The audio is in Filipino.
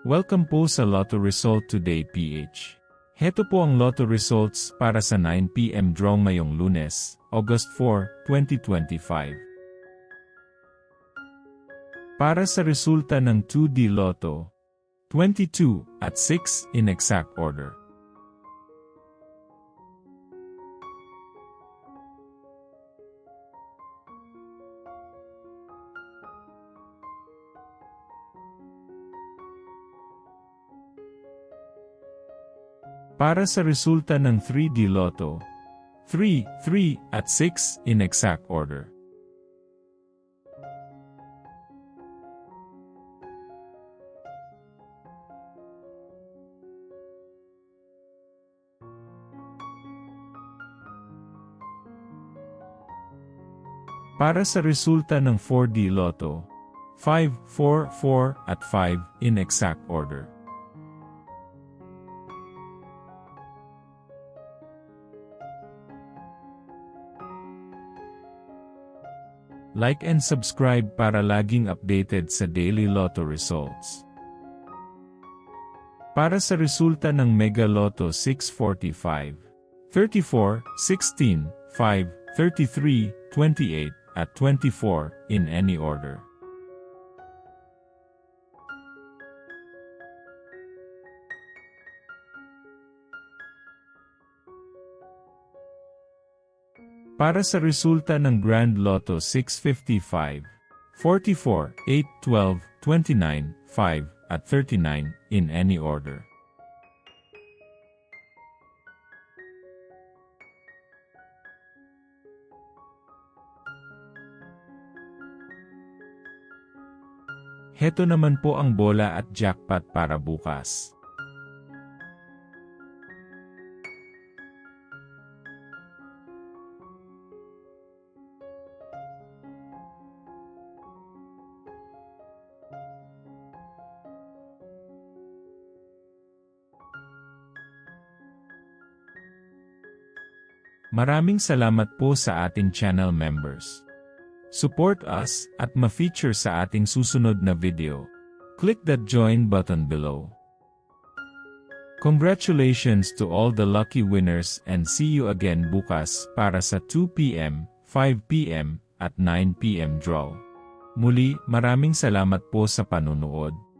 Welcome po sa Lotto Result Today PH. Heto po ang Lotto Results para sa 9 PM draw ngayong Lunes, August 4, 2025. Para sa resulta ng 2D Lotto, 22 at 6 in exact order. Para sa resulta ng 3D Lotto, 3, 3 at 6 in exact order. Para sa resulta ng 4D Lotto, 5, 4, 4 at 5 in exact order. Like and subscribe para laging updated sa daily Lotto results. Para sa resulta ng Mega Lotto 645, 34, 16, 5, 33, 28, at 24, in any order. Para sa resulta ng Grand Lotto 655, 44, 8, 12, 29, 5, at 39, in any order. Heto naman po ang bola at jackpot para bukas. Maraming salamat po sa ating channel members. Support us at ma-feature sa ating susunod na video. Click that join button below. Congratulations to all the lucky winners and see you again bukas para sa 2 PM, 5 PM at 9 PM draw. Muli, maraming salamat po sa panunood.